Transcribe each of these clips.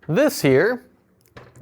This here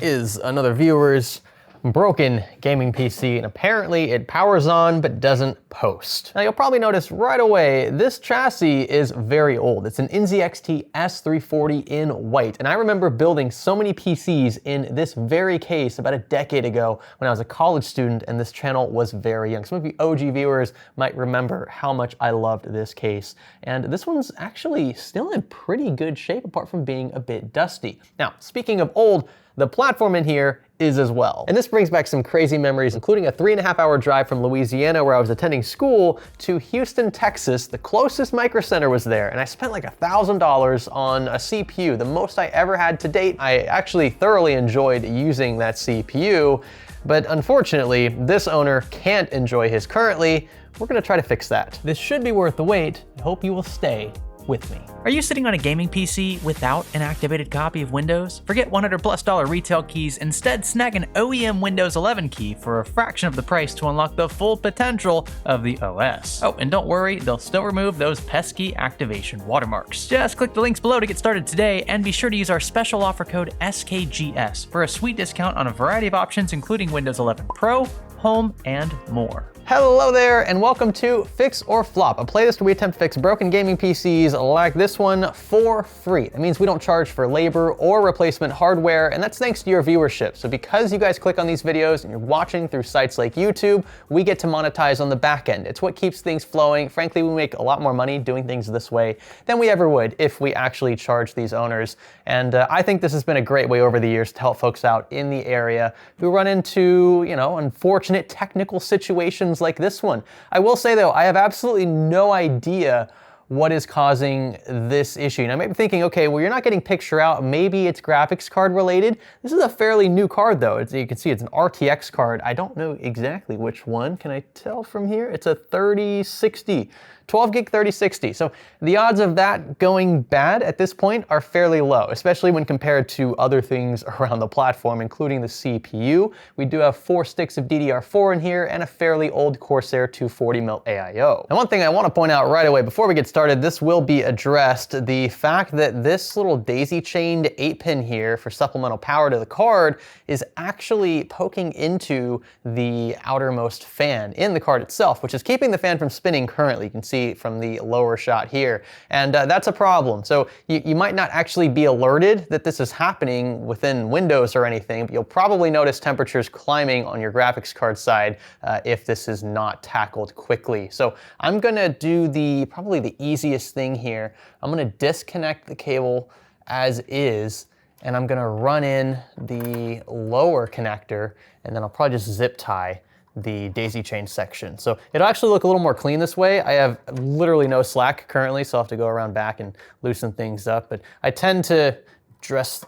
is another viewer's broken gaming PC, and apparently it powers on but doesn't post. Now you'll probably notice right away, this chassis is very old. It's an NZXT S340 in white, and I remember building so many PCs in this very case about a decade ago when I was a college student and this channel was very young. Some of you OG viewers might remember how much I loved this case. And this one's actually still in pretty good shape apart from being a bit dusty. Now, speaking of old, the platform in here is as well. And this brings back some crazy memories, including a 3.5-hour drive from Louisiana where I was attending school to Houston, Texas. The closest Micro Center was there, and I spent like $1,000 on a CPU, the most I ever had to date. I actually thoroughly enjoyed using that CPU, but unfortunately, this owner can't enjoy his currently. We're gonna try to fix that. This should be worth the wait. I hope you will stay with me. Are you sitting on a gaming PC without an activated copy of Windows? Forget $100+ retail keys, instead snag an OEM Windows 11 key for a fraction of the price to unlock the full potential of the OS. Oh, and don't worry, they'll still remove those pesky activation watermarks. Just click the links below to get started today, and be sure to use our special offer code SKGS for a sweet discount on a variety of options including Windows 11 Pro, Home, and more. Hello there, and welcome to Fix or Flop, a playlist where we attempt to fix broken gaming PCs like this one for free. That means we don't charge for labor or replacement hardware, and that's thanks to your viewership. So because you guys click on these videos and you're watching through sites like YouTube, we get to monetize on the back end. It's what keeps things flowing. Frankly, we make a lot more money doing things this way than we ever would if we actually charge these owners. And I think this has been a great way over the years to help folks out in the area who run into, unfortunate technical situations like this one. I will say though, I have absolutely no idea what is causing this issue. Now, I might be thinking, okay, well, you're not getting picture out. Maybe it's graphics card related. This is a fairly new card though. You can see it's an RTX card. I don't know exactly which one. Can I tell from here? It's a 3060. 12 gig 3060. So the odds of that going bad at this point are fairly low, especially when compared to other things around the platform, including the CPU. We do have 4 sticks of DDR4 in here and a fairly old Corsair 240mm AIO. And one thing I want to point out right away before we get started, this will be addressed. The fact that this little daisy-chained 8-pin here for supplemental power to the card is actually poking into the outermost fan in the card itself, which is keeping the fan from spinning currently. You can see from the lower shot here, and that's a problem. So you might not actually be alerted that this is happening within Windows or anything, but you'll probably notice temperatures climbing on your graphics card side if this is not tackled quickly. So I'm gonna do probably the easiest thing here. I'm gonna disconnect the cable as is, and I'm gonna run in the lower connector, and then I'll probably just zip tie the daisy chain section. So it'll actually look a little more clean this way. I have literally no slack currently, so I'll have to go around back and loosen things up. But I tend to address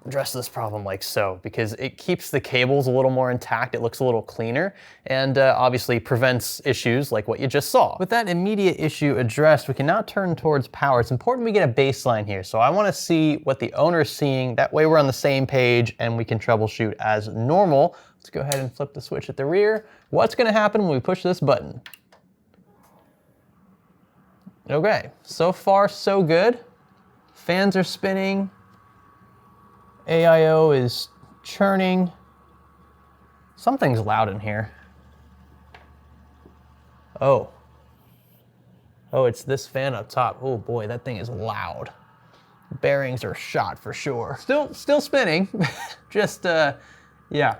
this problem like so, because it keeps the cables a little more intact, it looks a little cleaner, and obviously prevents issues like what you just saw. With that immediate issue addressed, we can now turn towards power. It's important we get a baseline here, so I want to see what the owner's seeing. That way we're on the same page and we can troubleshoot as normal. Let's go ahead and flip the switch at the rear. What's going to happen when we push this button? Okay, so far so good. Fans are spinning. AIO is churning. Something's loud in here. Oh, it's this fan up top. Oh boy, that thing is loud. Bearings are shot for sure. Still spinning. Just, yeah.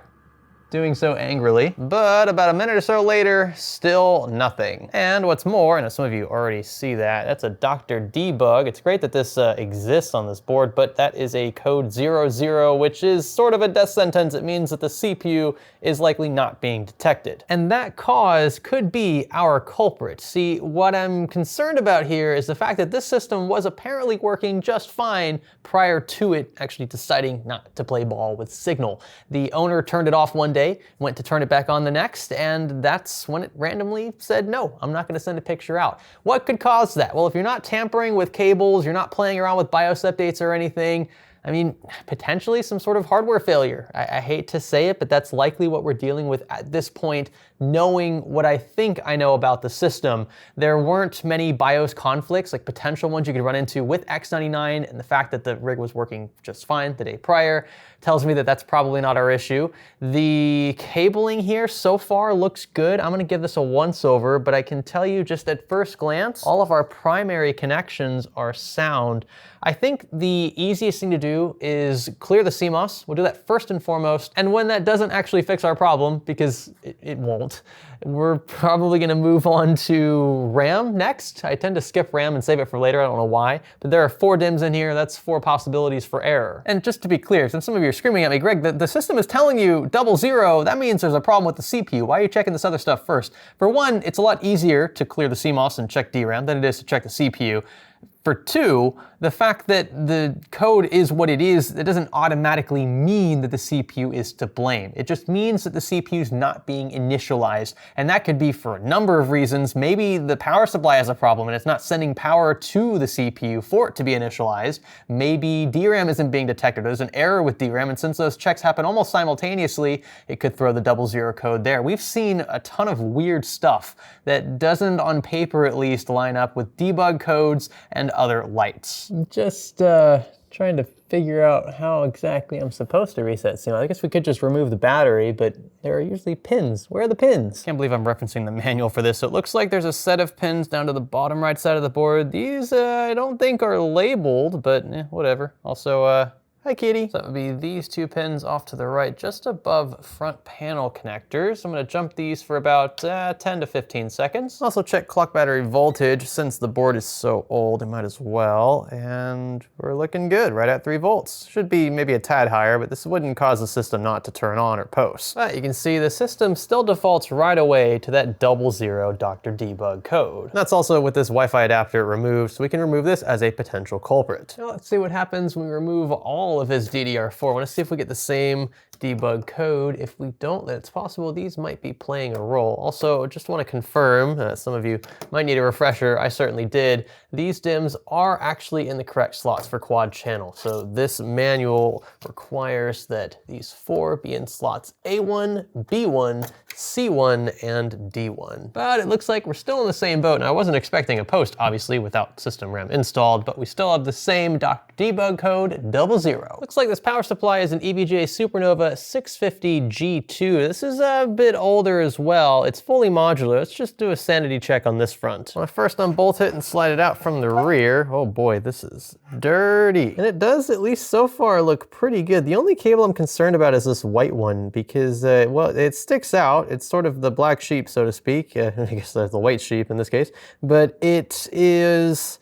Doing so angrily, but about a minute or so later, still nothing. And what's more, and some of you already see that, that's a Dr. Debug. It's great that this exists on this board, but that is a code 00, which is sort of a death sentence. It means that the CPU is likely not being detected. And that cause could be our culprit. See, what I'm concerned about here is the fact that this system was apparently working just fine prior to it actually deciding not to play ball with signal. The owner turned it off one day, went to turn it back on the next, and that's when it randomly said, no, I'm not gonna send a picture out. What could cause that? Well, if you're not tampering with cables, you're not playing around with BIOS updates or anything, I mean, potentially some sort of hardware failure. I hate to say it, but that's likely what we're dealing with at this point, knowing what I think I know about the system. There weren't many BIOS conflicts, like potential ones you could run into with X99, and the fact that the rig was working just fine the day prior tells me that that's probably not our issue. The cabling here so far looks good. I'm gonna give this a once over, but I can tell you just at first glance, all of our primary connections are sound. I think the easiest thing to do is clear the CMOS. We'll do that first and foremost. And when that doesn't actually fix our problem, because it won't, we're probably gonna move on to RAM next. I tend to skip RAM and save it for later, I don't know why, but there are 4 DIMMs in here, that's 4 possibilities for error. And just to be clear, since some of you are screaming at me, Greg, the system is telling you 00, that means there's a problem with the CPU. Why are you checking this other stuff first? For one, it's a lot easier to clear the CMOS and check DRAM than it is to check the CPU. For 2, the fact that the code is what it is, it doesn't automatically mean that the CPU is to blame. It just means that the CPU is not being initialized. And that could be for a number of reasons. Maybe the power supply has a problem and it's not sending power to the CPU for it to be initialized. Maybe DRAM isn't being detected. There's an error with DRAM, and since those checks happen almost simultaneously, it could throw the 00 code there. We've seen a ton of weird stuff that doesn't, on paper at least, line up with debug codes and other lights. Just trying to figure out how exactly I'm supposed to reset CMOS. I guess we could just remove the battery, but there are usually pins. Where are the pins? Can't believe I'm referencing the manual for this. So it looks like there's a set of pins down to the bottom right side of the board. These I don't think are labeled, but whatever. Also, hi kitty. So that would be these 2 pins off to the right, just above front panel connectors. I'm gonna jump these for about 10 to 15 seconds. Also check clock battery voltage. Since the board is so old, I might as well. And we're looking good, right at 3 volts. Should be maybe a tad higher, but this wouldn't cause the system not to turn on or post. But you can see the system still defaults right away to that 00 Dr. Debug code. That's also with this Wi-Fi adapter removed, so we can remove this as a potential culprit. Now let's see what happens when we remove all of his DDR4. I want to see if we get the same debug code. If we don't, then it's possible these might be playing a role. Also, just want to confirm, some of you might need a refresher, I certainly did, these DIMMs are actually in the correct slots for quad channel. So this manual requires that these 4 be in slots A1, B1, C1, and D1. But it looks like we're still in the same boat. Now, I wasn't expecting a post, obviously, without system RAM installed, but we still have the same Dr. Debug code 00. Looks like this power supply is an EVGA Supernova 650G2. This is a bit older as well. It's fully modular. Let's just do a sanity check on this front. When I first unbolt it and slide it out from the rear, oh boy, this is dirty. And it does, at least so far, look pretty good. The only cable I'm concerned about is this white one because, well, it sticks out. It's sort of the black sheep, so to speak. I guess that's the white sheep in this case. But it is...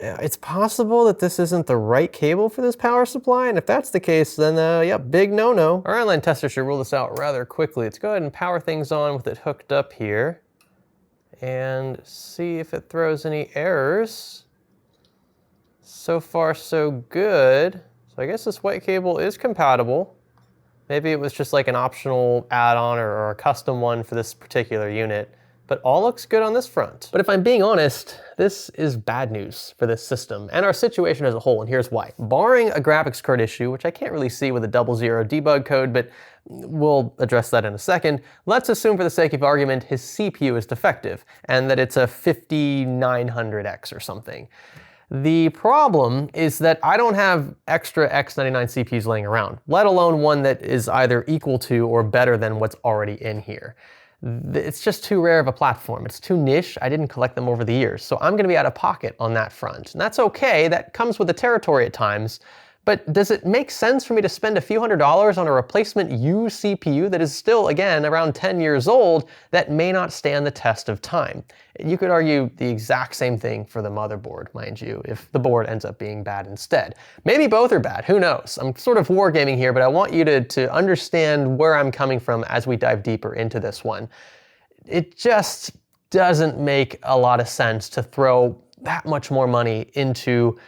it's possible that this isn't the right cable for this power supply, and if that's the case, then yeah, big no-no. Our online tester should rule this out rather quickly. Let's go ahead and power things on with it hooked up here and see if it throws any errors. So far, so good. So I guess this white cable is compatible. Maybe it was just like an optional add-on or a custom one for this particular unit. But all looks good on this front. But if I'm being honest, this is bad news for this system and our situation as a whole, and here's why. Barring a graphics card issue, which I can't really see with a 00 debug code, but we'll address that in a second, let's assume for the sake of argument his CPU is defective and that it's a 5900X or something. The problem is that I don't have extra X99 CPUs laying around, let alone one that is either equal to or better than what's already in here. It's just too rare of a platform. It's too niche. I didn't collect them over the years. So I'm gonna be out of pocket on that front. And that's okay. That comes with the territory at times. But does it make sense for me to spend a few $100s on a replacement used CPU that is still, again, around 10 years old that may not stand the test of time? You could argue the exact same thing for the motherboard, mind you, if the board ends up being bad instead. Maybe both are bad, who knows? I'm sort of wargaming here, but I want you to understand where I'm coming from as we dive deeper into this one. It just doesn't make a lot of sense to throw that much more money into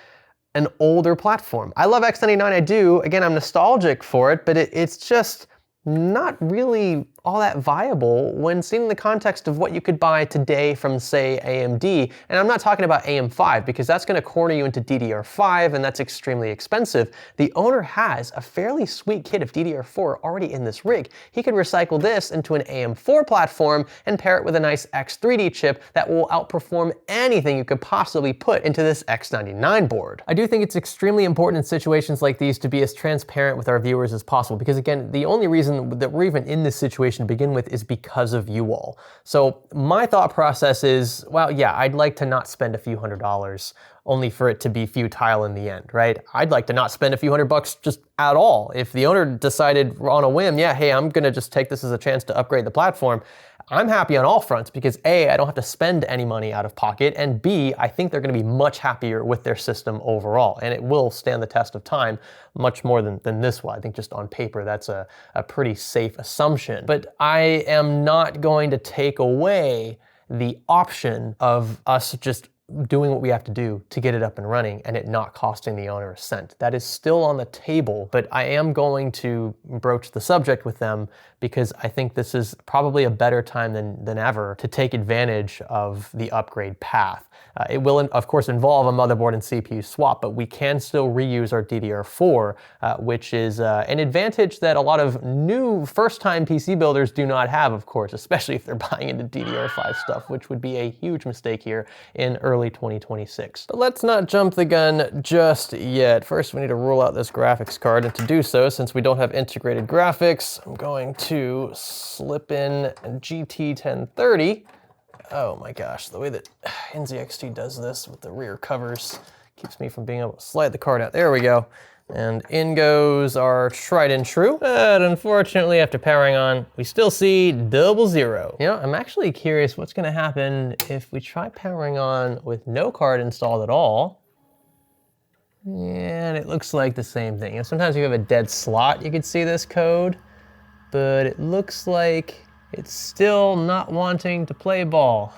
an older platform. I love X99, I do. Again, I'm nostalgic for it, but it's just not really all that viable when seen in the context of what you could buy today from, say, AMD. And I'm not talking about AM5 because that's going to corner you into DDR5 and that's extremely expensive. The owner has a fairly sweet kit of DDR4 already in this rig. He could recycle this into an AM4 platform and pair it with a nice X3D chip that will outperform anything you could possibly put into this X99 board. I do think it's extremely important in situations like these to be as transparent with our viewers as possible because, again, the only reason that we're even in this situation to begin with is because of you all. So my thought process is, well, yeah, I'd like to not spend a few $100s only for it to be futile in the end, right? I'd like to not spend a few $100 just at all. If the owner decided on a whim, yeah, hey, I'm gonna just take this as a chance to upgrade the platform, I'm happy on all fronts because A, I don't have to spend any money out of pocket, and B, I think they're gonna be much happier with their system overall, and it will stand the test of time much more than this one. I think just on paper, that's a pretty safe assumption. But I am not going to take away the option of us just doing what we have to do to get it up and running and it not costing the owner a cent. That is still on the table, but I am going to broach the subject with them because I think this is probably a better time than ever to take advantage of the upgrade path. It will, of course, involve a motherboard and CPU swap, but we can still reuse our DDR4, which is an advantage that a lot of new first-time PC builders do not have, of course, especially if they're buying into DDR5 stuff, which would be a huge mistake here in early 2026. But let's not jump the gun just yet. First, we need to rule out this graphics card, and to do so, since we don't have integrated graphics, I'm going to slip in a GT 1030. Oh my gosh, the way that NZXT does this with the rear covers keeps me from being able to slide the card out. There we go. And in goes our tried and true. But unfortunately, after powering on, we still see 00. You know, I'm actually curious what's gonna happen if we try powering on with no card installed at all. And it looks like the same thing. You know, sometimes you have a dead slot, you could see this code, but it looks like it's still not wanting to play ball.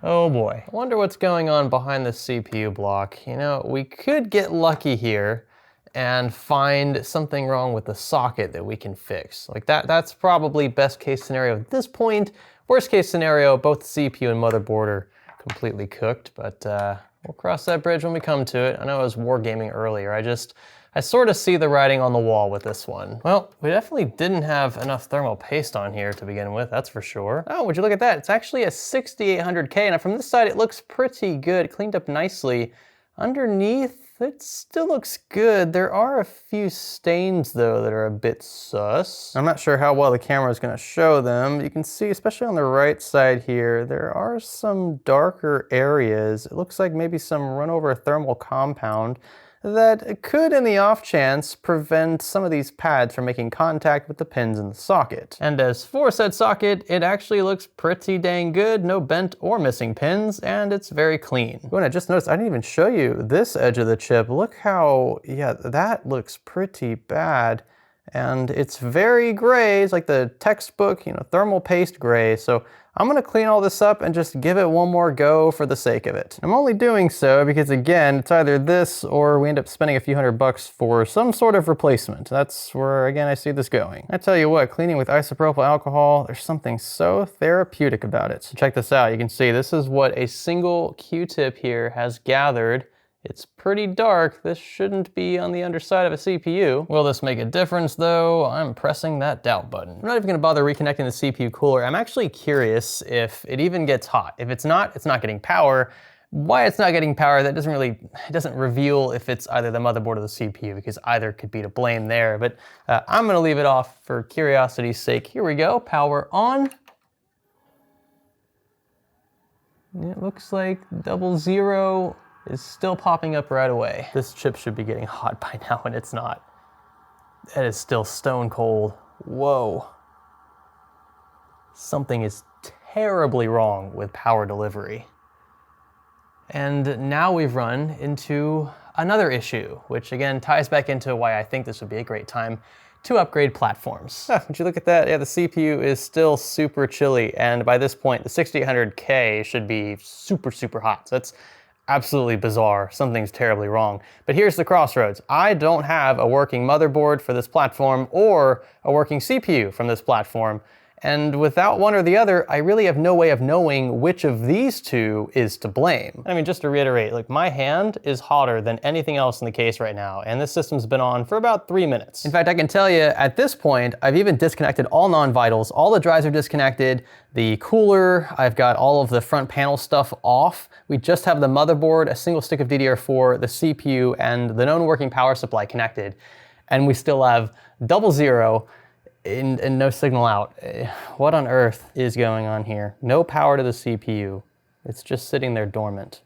Oh boy. I wonder what's going on behind the CPU block. You know, we could get lucky here and find something wrong with the socket that we can fix. Like that's probably best case scenario at this point. Worst case scenario, both the CPU and motherboard are completely cooked, but we'll cross that bridge when we come to it. I know I was wargaming earlier. I sort of see the writing on the wall with this one. Well, we definitely didn't have enough thermal paste on here to begin with, that's for sure. Oh, would you look at that? It's actually a 6800K. Now from this side, it looks pretty good, cleaned up nicely. Underneath, it still looks good. There are a few stains though that are a bit sus. I'm not sure how well the camera is gonna show them. You can see, especially on the right side here, there are some darker areas. It looks like maybe some run over thermal compound that could, in the off chance, prevent some of these pads from making contact with the pins in the socket. And as for said socket, it actually looks pretty dang good, no bent or missing pins, and it's very clean. Oh, and I just noticed, I didn't even show you this edge of the chip. Look how, yeah, that looks pretty bad. And it's very gray, it's like the textbook, you know, thermal paste gray. So I'm gonna clean all this up and just give it one more go for the sake of it. I'm only doing so because, again, it's either this or we end up spending a few $100 for some sort of replacement. That's where, again, I see this going. I tell you what, cleaning with isopropyl alcohol, there's something so therapeutic about it. So check this out, you can see this is what a single Q-tip here has gathered. It's pretty dark. This shouldn't be on the underside of a CPU. Will this make a difference though? I'm pressing that doubt button. I'm not even gonna bother reconnecting the CPU cooler. I'm actually curious if it even gets hot. If it's not getting power. Why it's not getting power, that doesn't reveal if it's either the motherboard or the CPU, because either could be to blame there. But I'm gonna leave it off for curiosity's sake. Here we go, power on. It looks like 00 is still popping up right away. This chip should be getting hot by now and it's not. It is still stone cold. Whoa. Something is terribly wrong with power delivery. And now we've run into another issue, which again ties back into why I think this would be a great time to upgrade platforms. Would you look at that? Yeah, the CPU is still super chilly, and by this point, the 6800K should be super, super hot. So that's absolutely bizarre. Something's terribly wrong. But here's the crossroads. I don't have a working motherboard for this platform or a working CPU from this platform, And without one or the other, I really have no way of knowing which of these two is to blame. I mean, just to reiterate, like my hand is hotter than anything else in the case right now, and this system's been on for about 3 minutes. In fact, I can tell you at this point, I've even disconnected all non-vitals. All the drives are disconnected. The cooler, I've got all of the front panel stuff off. We just have the motherboard, a single stick of DDR4, the CPU, and the known working power supply connected. And we still have 00 and no signal out. What on earth is going on here? No power to the CPU. It's just sitting there dormant.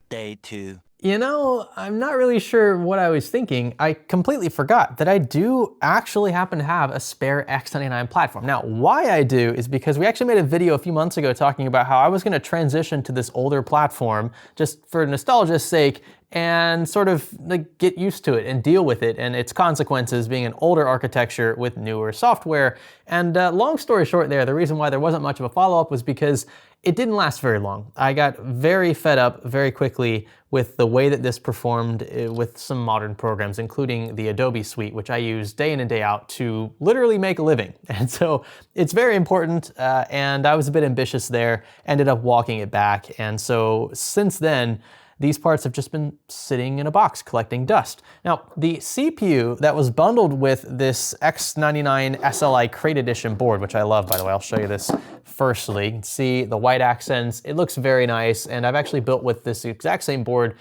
Day 2. You know, I'm not really sure what I was thinking. I completely forgot that I do actually happen to have a spare X99 platform. Now, why I do is because we actually made a video a few months ago talking about how I was gonna transition to this older platform just for nostalgia's sake and sort of like get used to it and deal with it and its consequences being an older architecture with newer software. And long story short there, the reason why there wasn't much of a follow-up was because it didn't last very long. I got very fed up very quickly with the way that this performed with some modern programs, including the Adobe suite, which I use day in and day out to literally make a living. And so it's very important, and I was a bit ambitious there, ended up walking it back. And so since then, these parts have just been sitting in a box collecting dust. Now, the CPU that was bundled with this X99 SLI Crate Edition board, which I love, by the way, I'll show you this firstly. You can see the white accents, it looks very nice, and I've actually built with this exact same board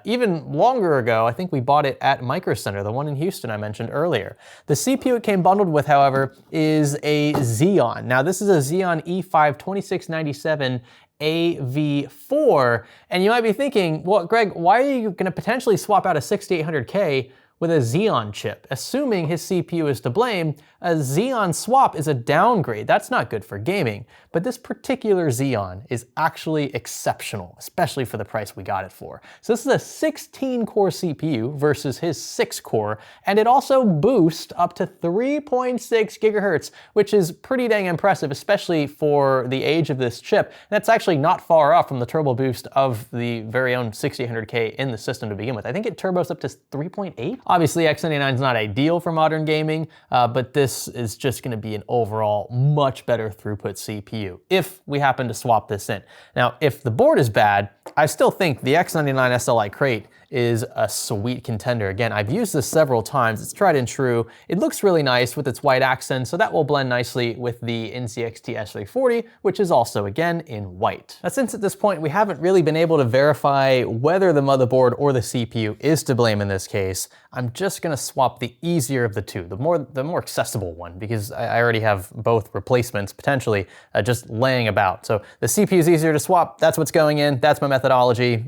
even longer ago. I think we bought it at Micro Center, the one in Houston I mentioned earlier. The CPU it came bundled with, however, is a Xeon. Now, this is a Xeon E5 2697 AV4, and you might be thinking, well, Greg, why are you gonna potentially swap out a 6800K with a Xeon chip? Assuming his CPU is to blame, a Xeon swap is a downgrade. That's not good for gaming. But this particular Xeon is actually exceptional, especially for the price we got it for. So this is a 16-core CPU versus his 6-core, and it also boosts up to 3.6 gigahertz, which is pretty dang impressive, especially for the age of this chip. That's actually not far off from the turbo boost of the very own 6800K in the system to begin with. I think it turbos up to 3.8. Obviously, X99 is not ideal for modern gaming, but this is just gonna be an overall much better throughput CPU if we happen to swap this in. Now, if the board is bad, I still think the X99 SLI Crate is a sweet contender. Again, I've used this several times. It's tried and true. It looks really nice with its white accents, so that will blend nicely with the NCXT S340, which is also, again, in white. Now, since at this point we haven't really been able to verify whether the motherboard or the CPU is to blame in this case, I'm just gonna swap the easier of the two, the more accessible one, because I already have both replacements potentially just laying about. So the CPU is easier to swap. That's what's going in. That's my methodology.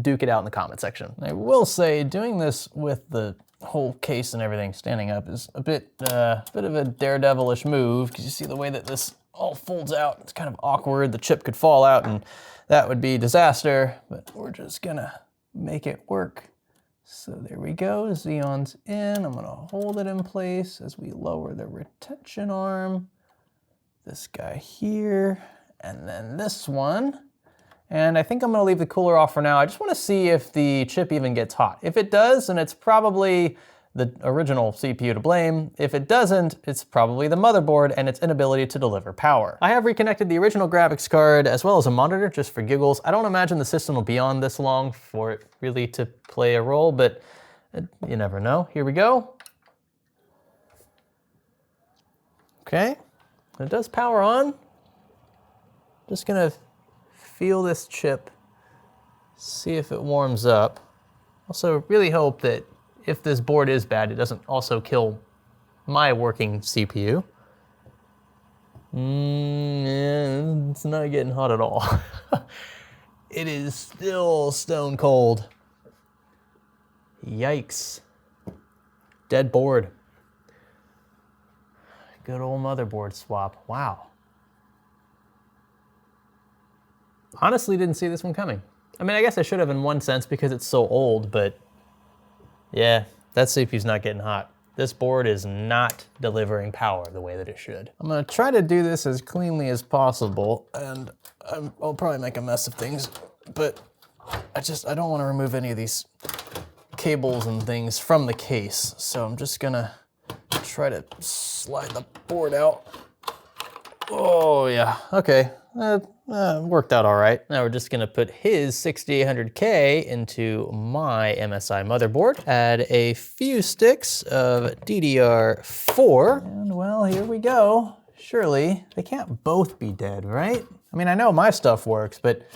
Duke it out in the comment section. I will say doing this with the whole case and everything standing up is a bit of a daredevilish move, because you see the way that this all folds out. It's kind of awkward. The chip could fall out and that would be disaster, but we're just gonna make it work. So there we go, Xeon's in. I'm gonna hold it in place as we lower the retention arm. This guy here, and then this one. And I think I'm gonna leave the cooler off for now. I just wanna see if the chip even gets hot. If it does, then it's probably the original CPU to blame. If it doesn't, it's probably the motherboard and its inability to deliver power. I have reconnected the original graphics card as well as a monitor just for giggles. I don't imagine the system will be on this long for it really to play a role, but you never know. Here we go. Okay, it does power on. Just gonna feel this chip, see if it warms up. Also, really hope that if this board is bad, it doesn't also kill my working CPU. It's not getting hot at all. It is still stone cold. Yikes. Dead board. Good old motherboard swap. Wow. Honestly, didn't see this one coming. I mean, I guess I should have in one sense because it's so old, but yeah, that CPU's not getting hot. This board is not delivering power the way that it should. I'm gonna try to do this as cleanly as possible, and I'll probably make a mess of things, but I don't wanna remove any of these cables and things from the case. So I'm just gonna try to slide the board out Oh yeah, okay. Worked out all right. Now we're just gonna put his 6800K into my MSI motherboard, add a few sticks of DDR4, and well, here we go. Surely they can't both be dead, right? I mean, I know my stuff works, but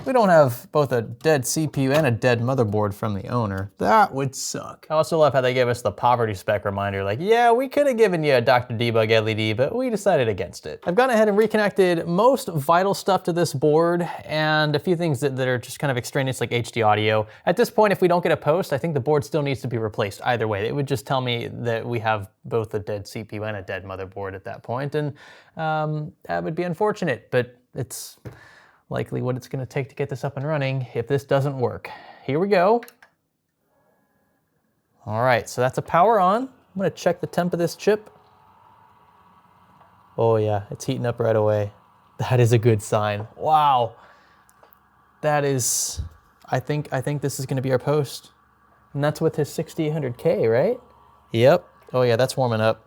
we don't have both a dead CPU and a dead motherboard from the owner. That would suck. I also love how they gave us the poverty spec reminder, like, yeah, we could have given you a Dr. Debug LED, but we decided against it. I've gone ahead and reconnected most vital stuff to this board and a few things that are just kind of extraneous, like HD audio. At this point, if we don't get a post, I think the board still needs to be replaced either way. It would just tell me that we have both a dead CPU and a dead motherboard at that point, and that would be unfortunate, but it's likely what it's gonna take to get this up and running if this doesn't work. Here we go. All right, so that's a power on. I'm gonna check the temp of this chip. Oh yeah, it's heating up right away. That is a good sign. Wow. That is, I think this is gonna be our post. And that's with his 6800K, right? Yep. Oh yeah, that's warming up.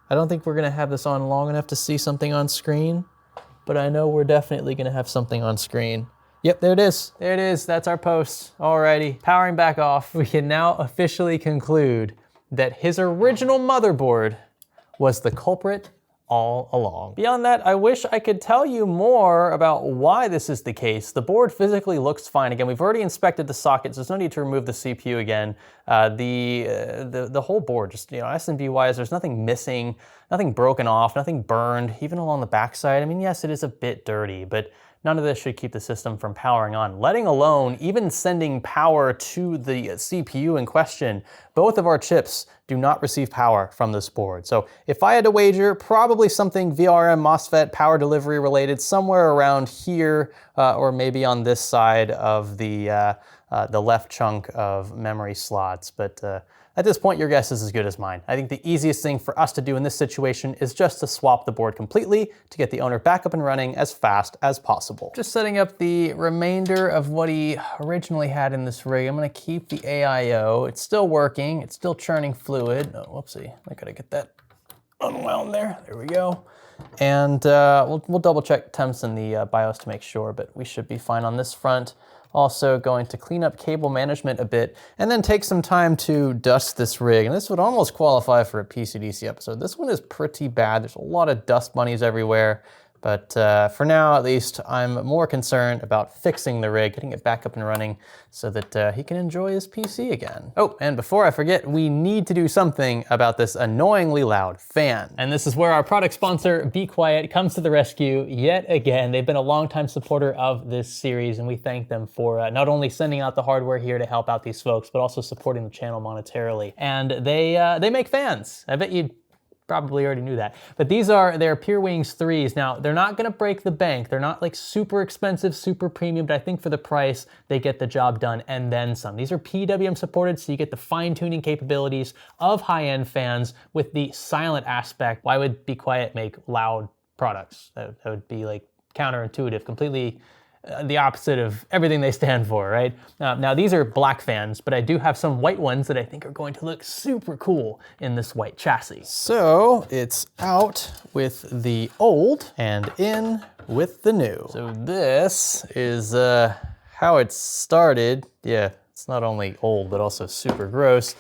I don't think we're gonna have this on long enough to see something on screen, but I know we're definitely gonna have something on screen. Yep, there it is. There it is, that's our post. Alrighty, powering back off. We can now officially conclude that his original motherboard was the culprit all along. Beyond that, I wish I could tell you more about why this is the case. The board physically looks fine. Again, we've already inspected the sockets. There's no need to remove the CPU again. The whole board, just, you know, SMB wise, there's nothing missing, nothing broken off, nothing burned, even along the backside. I mean, yes, it is a bit dirty, but none of this should keep the system from powering on, letting alone even sending power to the CPU in question. Both of our chips do not receive power from this board. So if I had to wager, probably something VRM MOSFET power delivery related, somewhere around here, or maybe on this side of the left chunk of memory slots. But at this point, your guess is as good as mine. I think the easiest thing for us to do in this situation is just to swap the board completely to get the owner back up and running as fast as possible. Just setting up the remainder of what he originally had in this rig. I'm gonna keep the AIO. It's still working. It's still churning fluid. Oh, whoopsie, I gotta get that unwound there. There we go. And we'll double check temps in the BIOS to make sure, but we should be fine on this front. Also going to clean up cable management a bit and then take some time to dust this rig. And this would almost qualify for a PCDC episode. This one is pretty bad. There's a lot of dust bunnies everywhere. But for now, at least, I'm more concerned about fixing the rig, getting it back up and running so that he can enjoy his PC again. Oh, and before I forget, we need to do something about this annoyingly loud fan. And this is where our product sponsor, Be Quiet, comes to the rescue yet again. They've been a longtime supporter of this series, and we thank them for not only sending out the hardware here to help out these folks, but also supporting the channel monetarily. And they make fans. I bet you probably already knew that. But these are their Pure Wings 3s. Now, they're not gonna break the bank. They're not like super expensive, super premium, but I think for the price, they get the job done and then some. These are PWM supported, so you get the fine-tuning capabilities of high-end fans with the silent aspect. Why would Be Quiet make loud products? That would be like counterintuitive, completely the opposite of everything they stand for, right? Now these are black fans, but I do have some white ones that I think are going to look super cool in this white chassis. So it's out with the old and in with the new. So this is how it started. Yeah, it's not only old, but also super gross.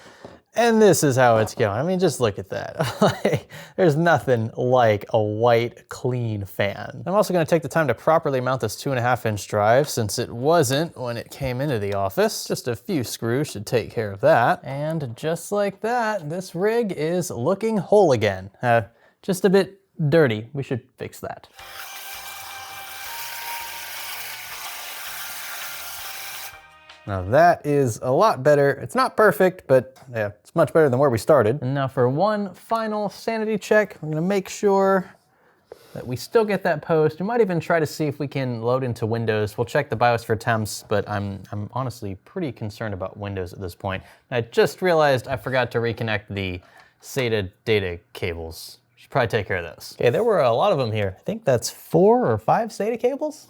And this is how it's going. I mean, just look at that. There's nothing like a white, clean fan. I'm also gonna take the time to properly mount this 2.5-inch drive since it wasn't when it came into the office. Just a few screws should take care of that. And just like that, this rig is looking whole again. Just a bit dirty. We should fix that. Now that is a lot better. It's not perfect, but yeah, it's much better than where we started. And now for one final sanity check, we're gonna make sure that we still get that post. We might even try to see if we can load into Windows. We'll check the BIOS for temps, but I'm honestly pretty concerned about Windows at this point. I just realized I forgot to reconnect the SATA data cables. Should probably take care of those. Okay, there were a lot of them here. I think that's 4 or 5 SATA cables.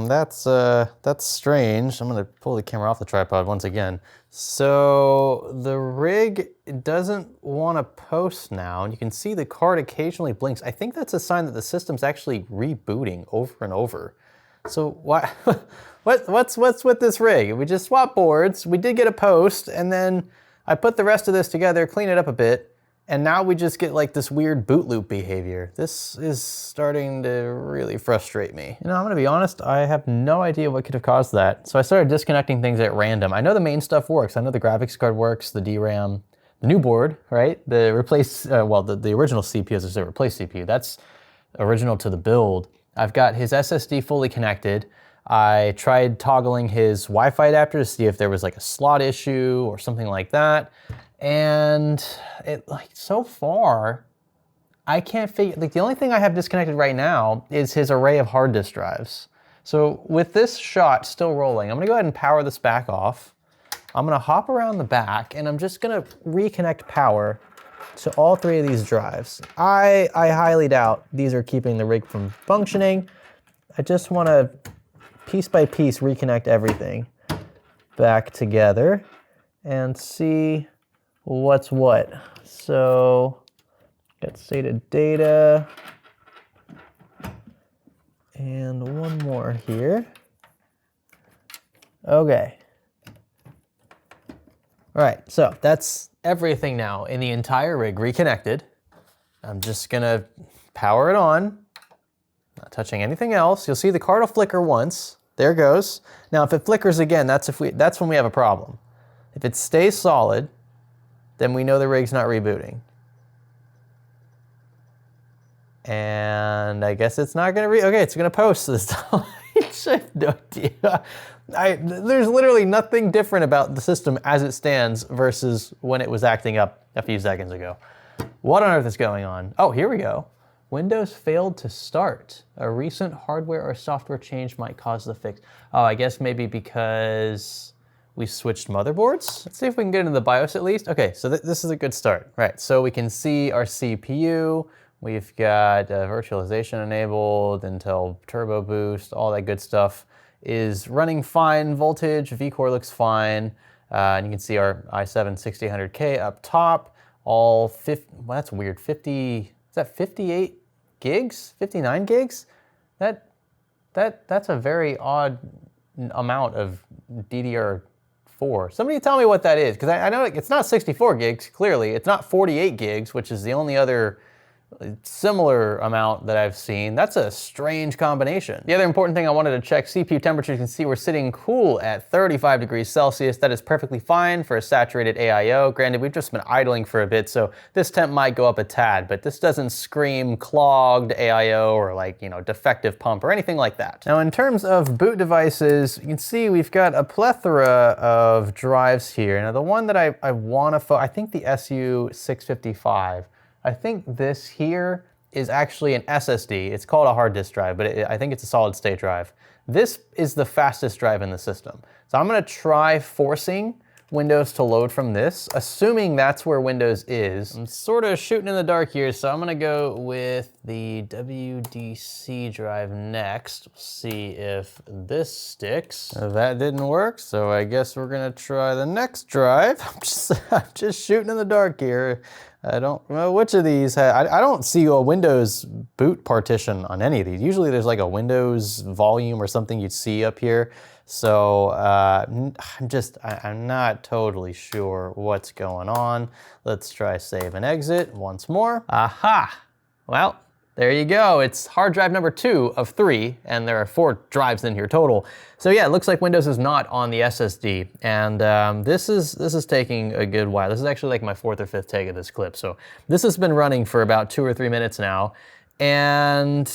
That's strange. I'm gonna pull the camera off the tripod once again. So the rig doesn't want to post now, and you can see the card occasionally blinks. I think that's a sign that the system's actually rebooting over and over. So why, what's with this rig? We just swapped boards, we did get a post, and then I put the rest of this together, clean it up a bit, and now we just get like this weird boot loop behavior. This is starting to really frustrate me. You know, I'm gonna be honest, I have no idea what could have caused that. So I started disconnecting things at random. I know the main stuff works. I know the graphics card works, the DRAM, the new board, right? The replace, the original CPU, as I said, replace CPU. That's original to the build. I've got his SSD fully connected. I tried toggling his Wi-Fi adapter to see if there was like a slot issue or something like that. And it, like, so far, I can't figure, like, the only thing I have disconnected right now is his array of hard disk drives. So with this shot still rolling, I'm gonna go ahead and power this back off. I'm gonna hop around the back and I'm just gonna reconnect power to all 3 of these drives. I highly doubt these are keeping the rig from functioning. I just wanna, piece by piece, reconnect everything back together and see what's what. So, got SATA data, and one more here. Okay. All right, so that's everything now in the entire rig reconnected. I'm just gonna power it on, not touching anything else. You'll see the card will flicker once. There it goes. Now, if it flickers again, that's when we have a problem. If it stays solid, then we know the rig's not rebooting. And I guess it's not gonna okay, it's gonna post this time. I have no idea. There's literally nothing different about the system as it stands versus when it was acting up a few seconds ago. What on earth is going on? Oh, here we go. Windows failed to start. A recent hardware or software change might cause the fix. Oh, I guess maybe because we switched motherboards. Let's see if we can get into the BIOS at least. Okay, so this is a good start. Right, so we can see our CPU. We've got virtualization enabled, Intel Turbo Boost, all that good stuff is running fine. Voltage, vCore looks fine. And you can see our i7-6800K up top. All 50, well, that's weird, 50, is that 58 gigs? 59 gigs? That's a very odd amount of DDR4. Somebody tell me what that is, because I know it's not 64 gigs, clearly. It's not 48 gigs, which is the only other similar amount that I've seen. That's a strange combination. The other important thing I wanted to check, CPU temperature. You can see we're sitting cool at 35 degrees Celsius. That is perfectly fine for a saturated AIO. Granted, we've just been idling for a bit, so this temp might go up a tad, but this doesn't scream clogged AIO or like, you know, defective pump or anything like that. Now, in terms of boot devices, you can see we've got a plethora of drives here. Now, the one that I want to I think the SU655. I think this here is actually an SSD. It's called a hard disk drive, but I think it's a solid state drive. This is the fastest drive in the system. So I'm gonna try forcing Windows to load from this, assuming that's where Windows is. I'm sort of shooting in the dark here, so I'm gonna go with the WDC drive next. See if this sticks. That didn't work, so I guess we're gonna try the next drive. I'm just shooting in the dark here. I don't know which of these, I don't see a Windows boot partition on any of these. Usually there's like a Windows volume or something you'd see up here. So I'm not totally sure what's going on. Let's try save and exit once more. Aha, well, there you go. It's hard drive number 2 of 3, and there are 4 drives in here total. So yeah, it looks like Windows is not on the SSD, and this is taking a good while. This is actually like my 4th or 5th take of this clip. So this has been running for about 2 or 3 minutes now, and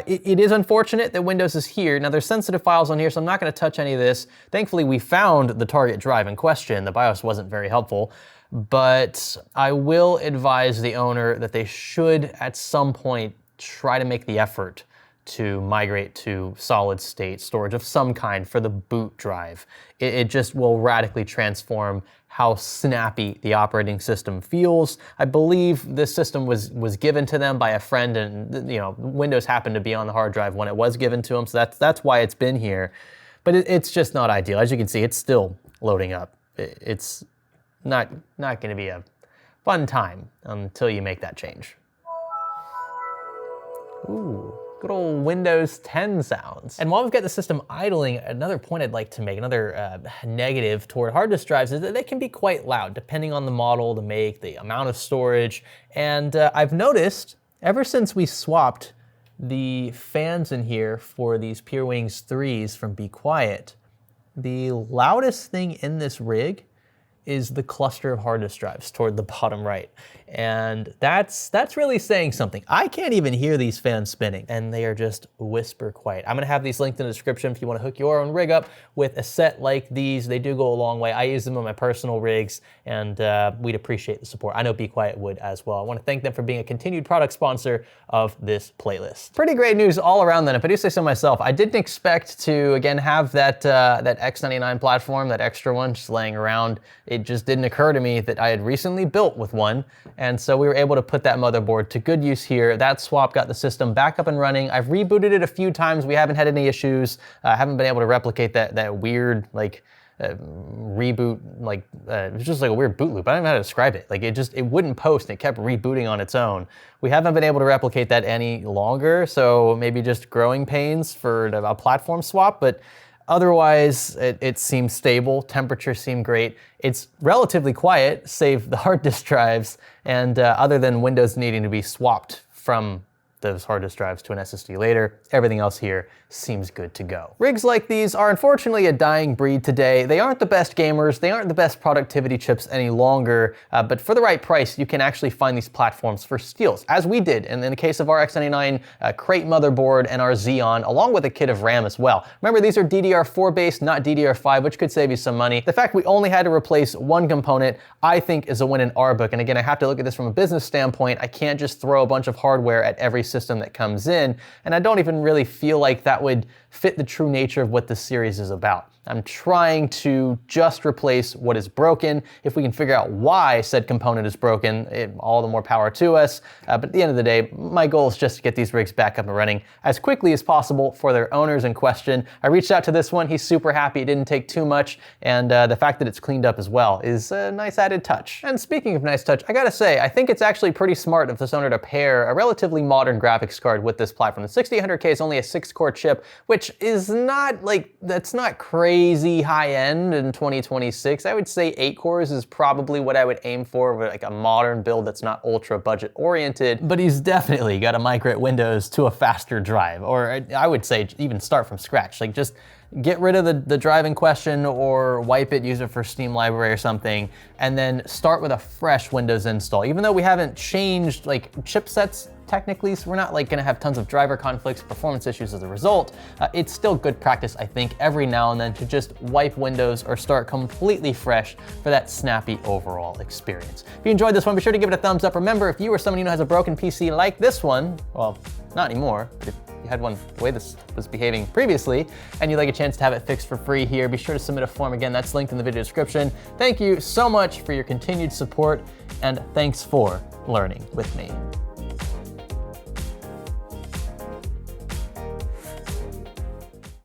it is unfortunate that Windows is here. Now, there's sensitive files on here, so I'm not gonna touch any of this. Thankfully, we found the target drive in question. The BIOS wasn't very helpful. But I will advise the owner that they should, at some point, try to make the effort to migrate to solid state storage of some kind for the boot drive. It just will radically transform how snappy the operating system feels. I believe this system was given to them by a friend, and Windows happened to be on the hard drive when it was given to them, so that's why it's been here. But it's just not ideal. As you can see, it's still loading up. It's not going to be a fun time until you make that change. Ooh. Good old Windows 10 sounds. And while we've got the system idling, another point I'd like to make, another negative toward hard disk drives, is that they can be quite loud depending on the model, the make, the amount of storage. And I've noticed ever since we swapped the fans in here for these PureWings 3s from Be Quiet, the loudest thing in this rig is the cluster of hard disk drives toward the bottom right. And that's really saying something. I can't even hear these fans spinning, and they are just whisper quiet. I'm gonna have these linked in the description if you wanna hook your own rig up with a set like these. They do go a long way. I use them on my personal rigs, and we'd appreciate the support. I know Be Quiet would as well. I wanna thank them for being a continued product sponsor of this playlist. Pretty great news all around then, if I do say so myself. I didn't expect to, again, have that X99 platform, that extra one, just laying around. It just didn't occur to me that I had recently built with one. And so we were able to put that motherboard to good use here. That swap got the system back up and running. I've rebooted it a few times. We haven't had any issues. I haven't been able to replicate that weird reboot, it was just like a weird boot loop. I don't know how to describe it. It wouldn't post, and it kept rebooting on its own. We haven't been able to replicate that any longer, so maybe just growing pains for a platform swap, but otherwise, it seems stable. Temperatures seem great. It's relatively quiet, save the hard disk drives, and other than Windows needing to be swapped from those hard disk drives to an SSD later, everything else here seems good to go. Rigs like these are unfortunately a dying breed today. They aren't the best gamers, they aren't the best productivity chips any longer, but for the right price, you can actually find these platforms for steals, as we did in the case of our X99 crate motherboard and our Xeon, along with a kit of RAM as well. Remember, these are DDR4 based, not DDR5, which could save you some money. The fact we only had to replace one component, I think, is a win in our book. And again, I have to look at this from a business standpoint. I can't just throw a bunch of hardware at every system that comes in, and I don't even really feel like that would fit the true nature of what this series is about. I'm trying to just replace what is broken. If we can figure out why said component is broken, all the more power to us. But at the end of the day, my goal is just to get these rigs back up and running as quickly as possible for their owners in question. I reached out to this one. He's super happy. It didn't take too much. And the fact that it's cleaned up as well is a nice added touch. And speaking of nice touch, I gotta say, I think it's actually pretty smart of this owner to pair a relatively modern graphics card with this platform. The 6800K is only a 6-core chip, which is not that's not crazy high end in 2026. I would say 8 cores is probably what I would aim for with a modern build that's not ultra budget oriented, but he's definitely got to migrate Windows to a faster drive, or I would say even start from scratch. Just get rid of the drive in question or wipe it, use it for Steam library or something, and then start with a fresh Windows install. Even though we haven't changed chipsets technically, so we're not gonna have tons of driver conflicts, performance issues as a result, it's still good practice, I think, every now and then to just wipe Windows or start completely fresh for that snappy overall experience. If you enjoyed this one, be sure to give it a thumbs up. Remember, if you or someone you know has a broken PC like this one, well, not anymore, but if you had one the way this was behaving previously, and you'd like a chance to have it fixed for free here, be sure to submit a form. Again, that's linked in the video description. Thank you so much for your continued support, and thanks for learning with me.